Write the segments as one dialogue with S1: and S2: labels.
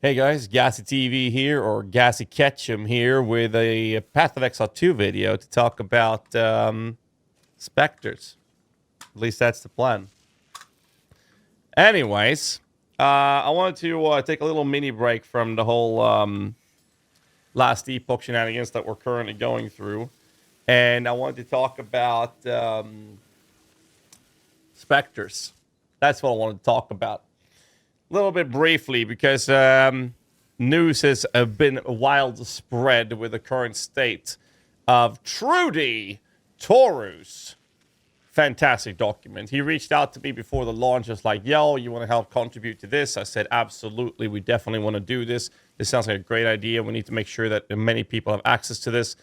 S1: Hey guys, GHAZZY TV here, or GHAZZY Ketchum here with a Path of Exile 2 video to talk about specters. At least that's the plan. Anyways, I wanted to take a little mini break from the whole last epoch shenanigans that we're currently going through. And I wanted to talk about specters. That's what I wanted to talk about. A little bit briefly, because news has been wild spread with the current state of Trudy Toru's fantastic document. He reached out to me before the launch, just like, yo, you want to help contribute to this? I said, absolutely, we definitely want to do this. This sounds like a great idea. We need to make sure that many people have access to this.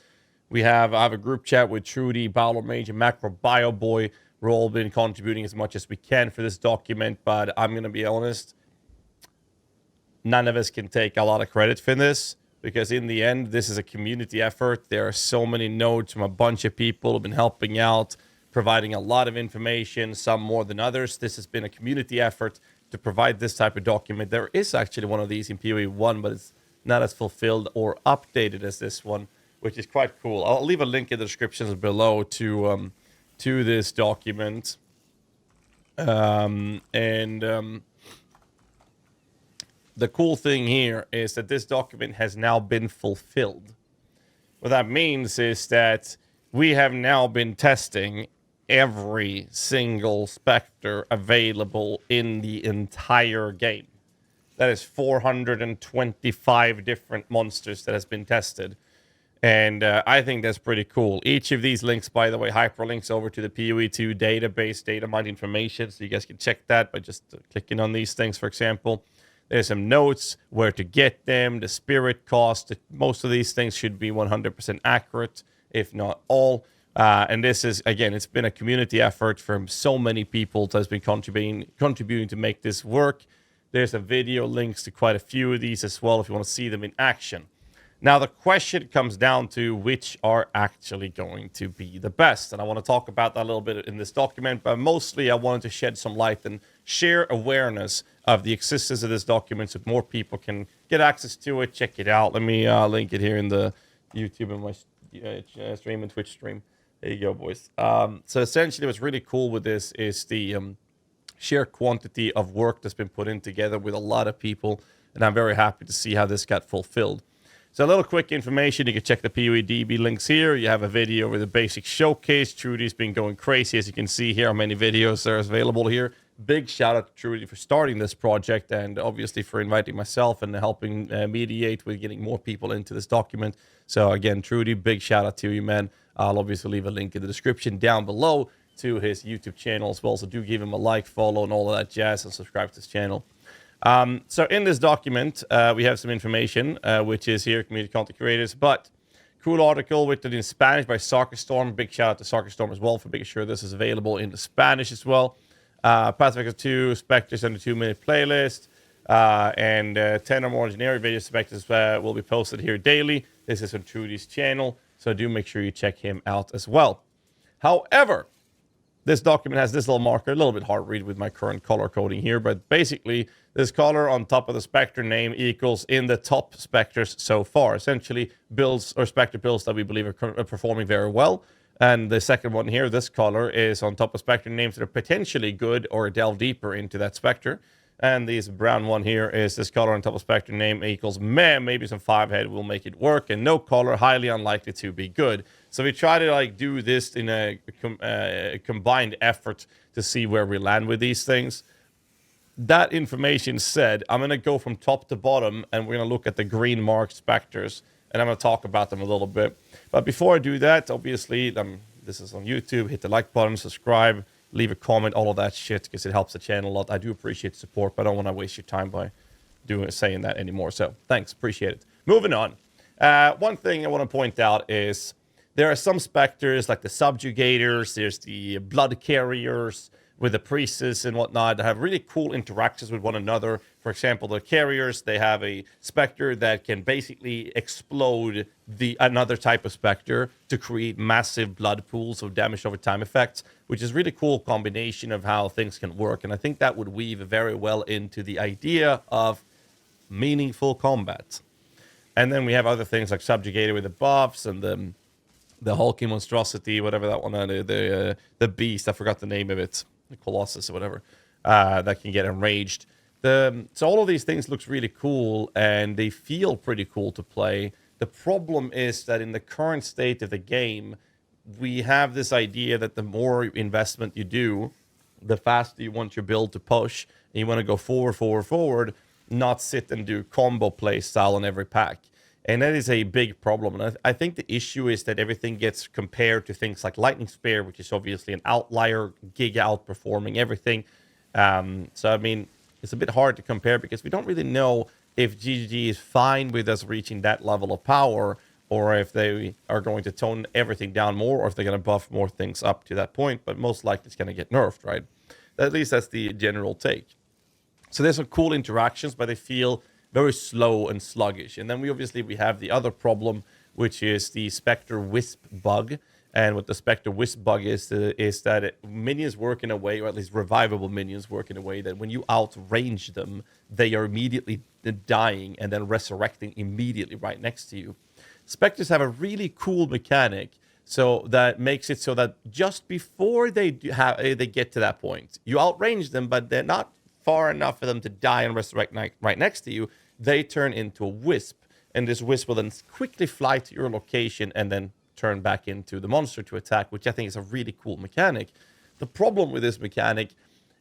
S1: I have a group chat with Trudy, Bowler Mage, and Macro Bio Boy. We've all been contributing as much as we can for this document, but I'm going to be honest, none of us can take a lot of credit for this, because in the end, this is a community effort. There are so many nodes from a bunch of people who have been helping out, providing a lot of information, some more than others. This has been a community effort to provide this type of document. There is actually one of these in PoE 1, but it's not as fulfilled or updated as this one, which is quite cool. I'll leave a link in the descriptions below to this document. The cool thing here is that this document has now been fulfilled. What that means is that we have now been testing every single Specter available in the entire game. That is 425 different monsters that has been tested. And I think that's pretty cool. Each of these links, by the way, hyperlinks over to the PoE 2 database, data mine information, so you guys can check that by just clicking on these things, for example. There's some notes, where to get them, the spirit cost. Most of these things should be 100% accurate, if not all. And this is, again, it's been a community effort from so many people that has been contributing to make this work. There's a video links to quite a few of these as well if you want to see them in action. Now, the question comes down to which are actually going to be the best. And I want to talk about that a little bit in this document, but mostly I wanted to shed some light and share awareness of the existence of this document so more people can get access to it, check it out. Let me link it here in the YouTube and my stream and Twitch stream. There you go, boys. So essentially what's really cool with this is the sheer quantity of work that's been put in together with a lot of people, and I'm very happy to see how this got fulfilled. So a little quick information, you can check the PoEDB links here. You have a video with a basic showcase. Trudy's been going crazy, as you can see here, how many videos there is available here. Big shout out to Trudy for starting this project, and obviously for inviting myself and helping mediate with getting more people into this document. So again, Trudy, big shout out to you, man. I'll obviously leave a link in the description down below to his YouTube channel as well. So do give him a like, follow, and all of that jazz, and subscribe to his channel. So in this document, we have some information, which is here, community content creators, but cool article written in Spanish by Storm. Big shout out to Storm as well for making sure this is available in the Spanish as well. Path of Exile 2, Specters and a 2-minute playlist, and 10 or more generic video Specters will be posted here daily. This is on Trudy's channel, so do make sure you check him out as well. However, this document has this little marker, a little bit hard to read with my current color coding here, but basically this color on top of the Specter name equals in the top Specters so far. Essentially, builds or Specter builds that we believe are performing very well. And the second one here, this color, is on top of Specter names that are potentially good or delve deeper into that Specter. And this brown one here is this color on top of Specter name equals meh, maybe some 5-head will make it work, and no color, highly unlikely to be good. So we try to like do this in a combined effort to see where we land with these things. That information said, I'm going to go from top to bottom, and we're going to look at the green marked Specters, and I'm going to talk about them a little bit. But before I do that, obviously, this is on YouTube. Hit the like button, subscribe, leave a comment, all of that shit, because it helps the channel a lot. I do appreciate the support, but I don't want to waste your time by saying that anymore. So thanks, appreciate it. Moving on. One thing I want to point out is there are some Specters, like the Subjugators, there's the Blood Carriers, with the priestess and whatnot that have really cool interactions with one another. For example, the carriers, they have a Specter that can basically explode another type of Specter to create massive blood pools of damage over time effects, which is really cool combination of how things can work. And I think that would weave very well into the idea of meaningful combat. And then we have other things like Subjugated with the buffs and the hulking monstrosity, whatever that one, the beast, I forgot the name of it, the Colossus or whatever, that can get enraged. So all of these things looks really cool, and they feel pretty cool to play. The problem is that in the current state of the game, we have this idea that the more investment you do, the faster you want your build to push, and you want to go forward, not sit and do combo play style on every pack. And that is a big problem. And I think the issue is that everything gets compared to things like Lightning Spear, which is obviously an outlier, giga outperforming everything. So, I mean, it's a bit hard to compare because we don't really know if GGG is fine with us reaching that level of power, or if they are going to tone everything down more, or if they're going to buff more things up to that point. But most likely it's going to get nerfed, right? At least that's the general take. So there's some cool interactions, but they feel very slow and sluggish. And then we have the other problem, which is the Specter Wisp bug. And what the Specter Wisp bug is that minions work in a way, or at least revivable minions work in a way, that when you outrange them, they are immediately dying and then resurrecting immediately right next to you. Specters have a really cool mechanic, so that makes it so that just before they get to that point, you outrange them, but they're not far enough for them to die and resurrect right next to you. They turn into a wisp, and this wisp will then quickly fly to your location and then turn back into the monster to attack, which I think is a really cool mechanic. The problem with this mechanic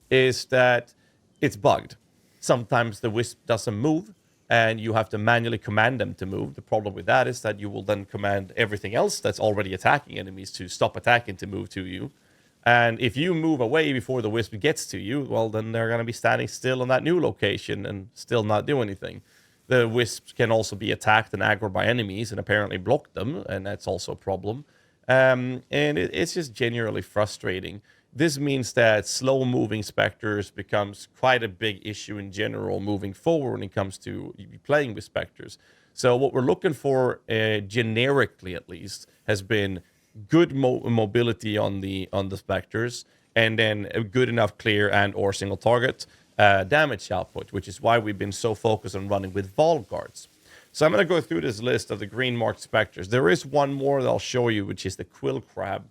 S1: is that it's bugged. Sometimes the wisp doesn't move, and you have to manually command them to move. The problem with that is that you will then command everything else that's already attacking enemies to stop attacking to move to you. And if you move away before the wisp gets to you, well, then they're going to be standing still on that new location and still not do anything. The wisps can also be attacked and aggroed by enemies and apparently block them, and that's also a problem. And it's just generally frustrating. This means that slow-moving specters becomes quite a big issue in general moving forward when it comes to playing with specters. So what we're looking for, generically at least, has been good mobility on the specters, and then a good enough clear and or single target damage output, which is why we've been so focused on running with Vulgards. So I'm going to go through this list of the green marked specters. There is one more that I'll show you, which is the Quill crab.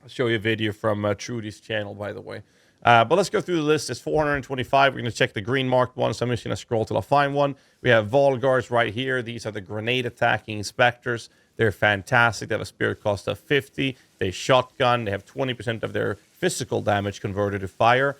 S1: I'll show you a video from Trudy's channel, by the way. But let's go through the list. It's 425. We're going to check the green marked one, so I'm just going to scroll till I find one. We have Vulgards right here. These are the grenade attacking specters. They're fantastic. They have a spirit cost of 50. They shotgun. They have 20% of their physical damage converted to fire,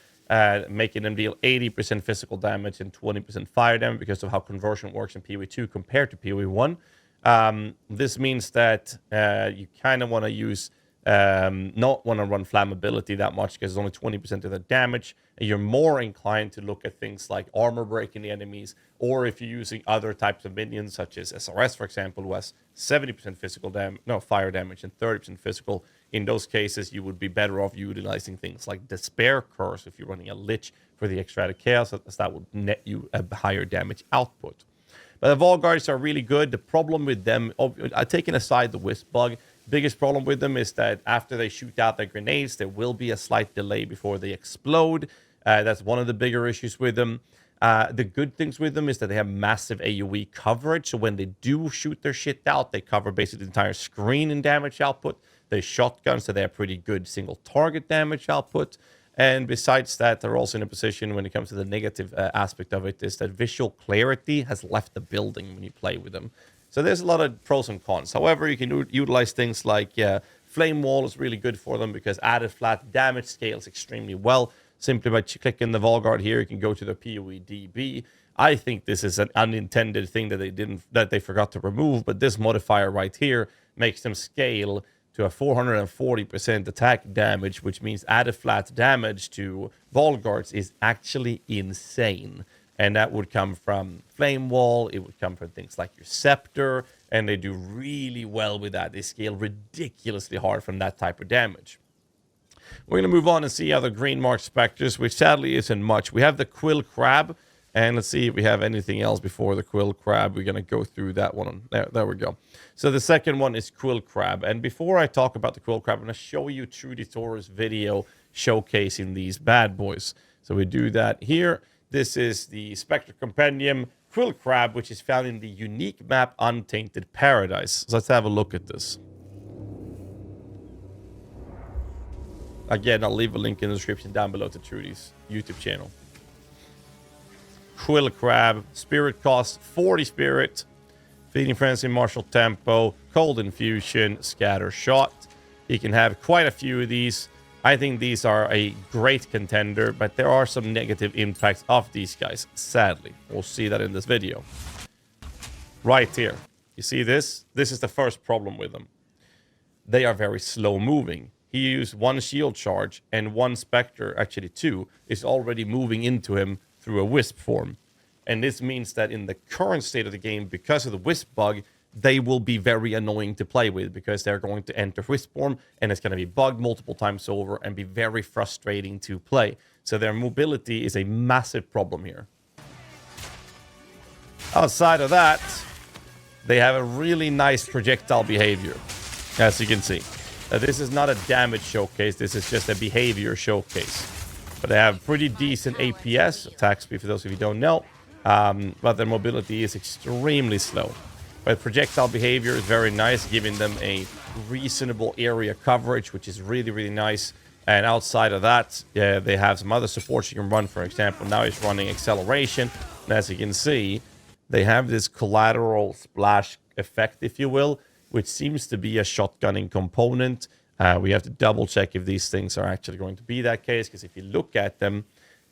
S1: making them deal 80% physical damage and 20% fire damage because of how conversion works in PoE 2 compared to PoE 1. This means that you kind of want to use, not want to run flammability that much because it's only 20% of the damage. And you're more inclined to look at things like armor breaking the enemies, or if you're using other types of minions, such as SRS, for example, who has 70% fire damage and 30% physical. In those cases, you would be better off utilizing things like Despair Curse if you're running a Lich for the extra chaos, as that would net you a higher damage output. But the Vulgards are really good. The problem with them, taking aside the Wisp bug, biggest problem with them is that after they shoot out their grenades, there will be a slight delay before they explode. That's one of the bigger issues with them. The good things with them is that they have massive AoE coverage. So when they do shoot their shit out, they cover basically the entire screen in damage output. They shotgun, so they have pretty good single target damage output. And besides that, they're also in a position when it comes to the negative aspect of it is that visual clarity has left the building when you play with them. So there's a lot of pros and cons. However, you can utilize things like Flame Wall is really good for them because added flat damage scales extremely well. Simply by clicking the Vulgard here, you can go to the PoE DB. I think this is an unintended thing that they forgot to remove, but this modifier right here makes them scale to a 440% attack damage, which means added flat damage to Vulgards is actually insane. And that would come from Flame Wall, it would come from things like your Scepter, and they do really well with that. They scale ridiculously hard from that type of damage. We're going to move on and see other green marked specters, which sadly isn't much. We have the Quill crab, and let's see if we have anything else before the Quill crab. We're going to go through that one. There we go. So the second one is Quill crab. And before I talk about the Quill crab, I'm going to show you Trudy Thor's video showcasing these bad boys. So we do that here. This is the Spectre Compendium, Quill Crab, which is found in the unique map Untainted Paradise. So let's have a look at this. Again, I'll leave a link in the description down below to Trudy's YouTube channel. Quill Crab, spirit cost 40 spirit, feeding frenzy, martial tempo, cold infusion, scatter shot. You can have quite a few of these. I think these are a great contender, but there are some negative impacts of these guys, sadly. We'll see that in this video. Right here. You see this? This is the first problem with them. They are very slow moving. He used one shield charge, and one Specter, actually two, is already moving into him through a Wisp form. And this means that in the current state of the game, because of the Wisp bug, they will be very annoying to play with because they're going to enter Wisp form, and it's going to be bugged multiple times over and be very frustrating to play. So their mobility is a massive problem here. Outside of that, they have a really nice projectile behavior, as you can see. This is not a damage showcase, this is just a behavior showcase. But they have pretty decent APS, attack speed for those of you who don't know, but their mobility is extremely slow. But projectile behavior is very nice, giving them a reasonable area coverage, which is really, really nice. And outside of that, they have some other supports you can run. For example, now he's running acceleration. And as you can see, they have this collateral splash effect, if you will, which seems to be a shotgunning component. We have to double check if these things are actually going to be that case, because if you look at them,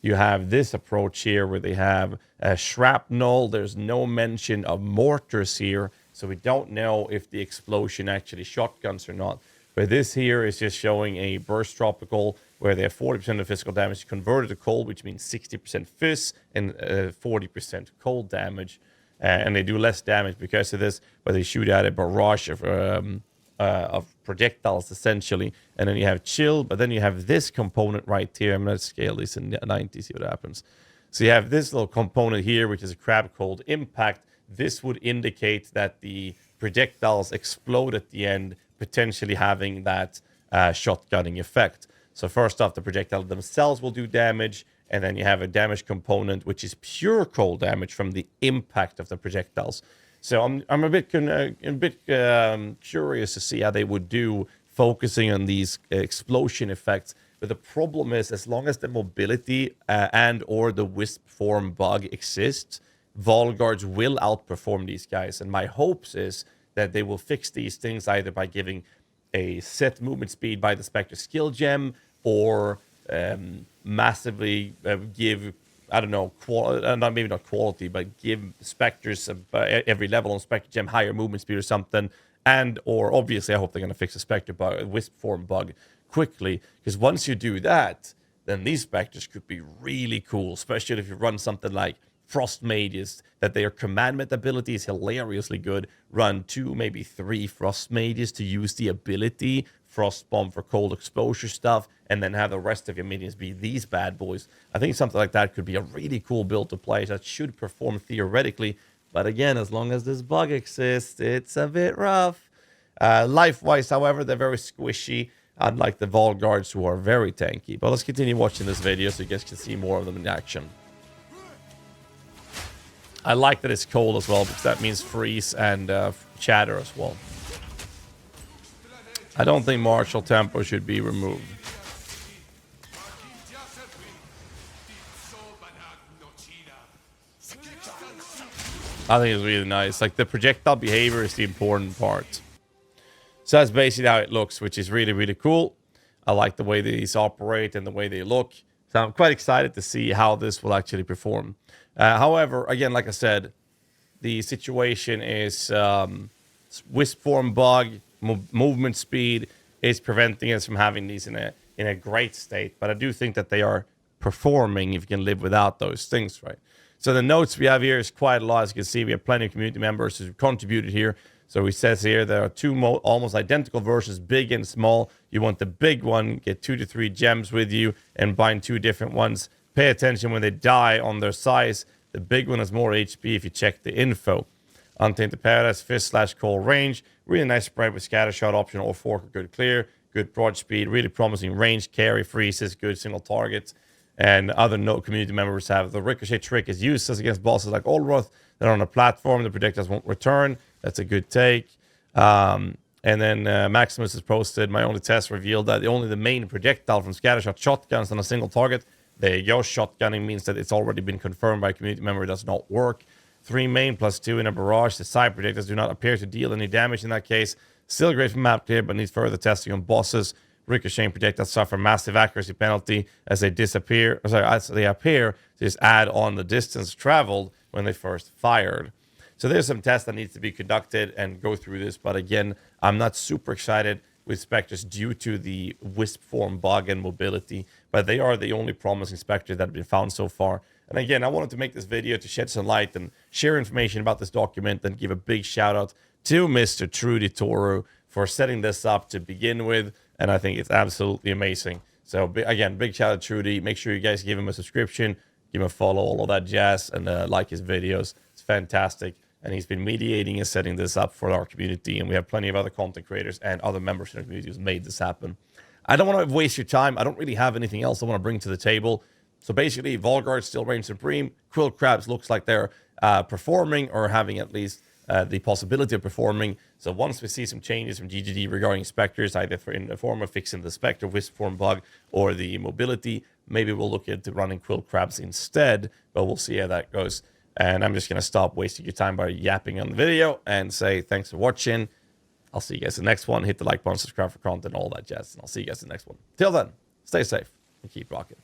S1: you have this approach here where they have shrapnel. There's no mention of mortars here, so we don't know if the explosion actually shotguns or not. But this here is just showing a burst tropical where they have 40% of physical damage converted to cold, which means 60% fizz and 40% cold damage. And they do less damage because of this, but they shoot out a barrage of projectiles, essentially. And then you have chill, but then you have this component right here. I'm going to scale this in 90, see what happens. So you have this little component here, which is a crab cold impact. This would indicate that the projectiles explode at the end, potentially having that shotgunning effect. So first off, the projectiles themselves will do damage, and then you have a damage component, which is pure cold damage from the impact of the projectiles. So I'm a bit curious to see how they would do focusing on these explosion effects. But the problem is, as long as the mobility and or the Wisp form bug exists, Vulgards will outperform these guys. And my hopes is that they will fix these things either by giving a set movement speed by the Specter skill gem, or massively give, I don't know, maybe not quality, but give Specters every level on Specter gem higher movement speed or something. And or obviously I hope they're going to fix the Specter bug, Wisp form bug quickly, because once you do that, then these Specters could be really cool, especially if you run something like Frost Mages, that their commandment ability is hilariously good. Run 2, maybe 3 Frost Mages to use the ability, Frost Bomb for cold exposure stuff, and then have the rest of your minions be these bad boys. I think something like that could be a really cool build to play that should perform theoretically. But again, as long as this bug exists, it's a bit rough. Life-wise, however, they're very squishy, unlike the Vulgards, who are very tanky. But let's continue watching this video so you guys can see more of them in action. I like that it's cold as well, because that means freeze and chatter as well. I don't think martial tempo should be removed. I think it's really nice. Like, the projectile behavior is the important part. So that's basically how it looks, which is really, really cool. I like the way these operate and the way they look. So I'm quite excited to see how this will actually perform. However, again, like I said, the situation is Wisp form bug, movement speed is preventing us from having these in a great state. But I do think that they are performing if you can live without those things, right? So the notes we have here is quite a lot. As you can see, we have plenty of community members who contributed here. So it says here there are two almost identical versions, big and small. You want the big one, get 2 to 3 gems with you, and bind 2 different ones. Pay attention when they die on their size. The big one has more HP if you check the info. Untainted Paradise, fizz/cold range. Really nice spread with scatter shot option or fork or good clear. Good broad speed, really promising range, carry, freezes, good single targets. And other community members have the ricochet trick is useless against bosses like Olroth. They're on a platform. The projectiles won't return. That's a good take. And then Maximus has posted, my only test revealed that only the main projectile from scattershot shotguns on a single target. There you go. Shotgunning means that it's already been confirmed by a community member it does not work. 3 main plus 2 in a barrage. The side projectiles do not appear to deal any damage in that case. Still great for map clear, but needs further testing on bosses. Ricocheting projectiles suffer massive accuracy penalty as they disappear. Sorry, as they appear to just add on the distance traveled when they first fired. So there's some tests that needs to be conducted and go through this. But again, I'm not super excited with Specters due to the wisp form bug and mobility. But they are the only promising Specters that have been found so far. And again, I wanted to make this video to shed some light and share information about this document and give a big shout out to Mr. Trudy Toru for setting this up to begin with. And I think it's absolutely amazing. So again, big shout out to Trudy. Make sure you guys give him a subscription, give him a follow, all of that jazz, and like his videos. It's fantastic. And he's been mediating and setting this up for our community. And we have plenty of other content creators and other members in the community who's made this happen. I don't want to waste your time. I don't really have anything else I want to bring to the table. So basically, Vulgard still reigns supreme. Quill crabs looks like they're performing or having at least the possibility of performing. So once we see some changes from GGD regarding Specters, either in the form of fixing the Specter wisp form bug or the mobility, maybe we'll look into running Quill crabs instead, but we'll see how that goes. And I'm just going to stop wasting your time by yapping on the video and say thanks for watching. I'll see you guys in the next one. Hit the like button, subscribe for content, all that jazz. And I'll see you guys in the next one. Till then, stay safe and keep rocking.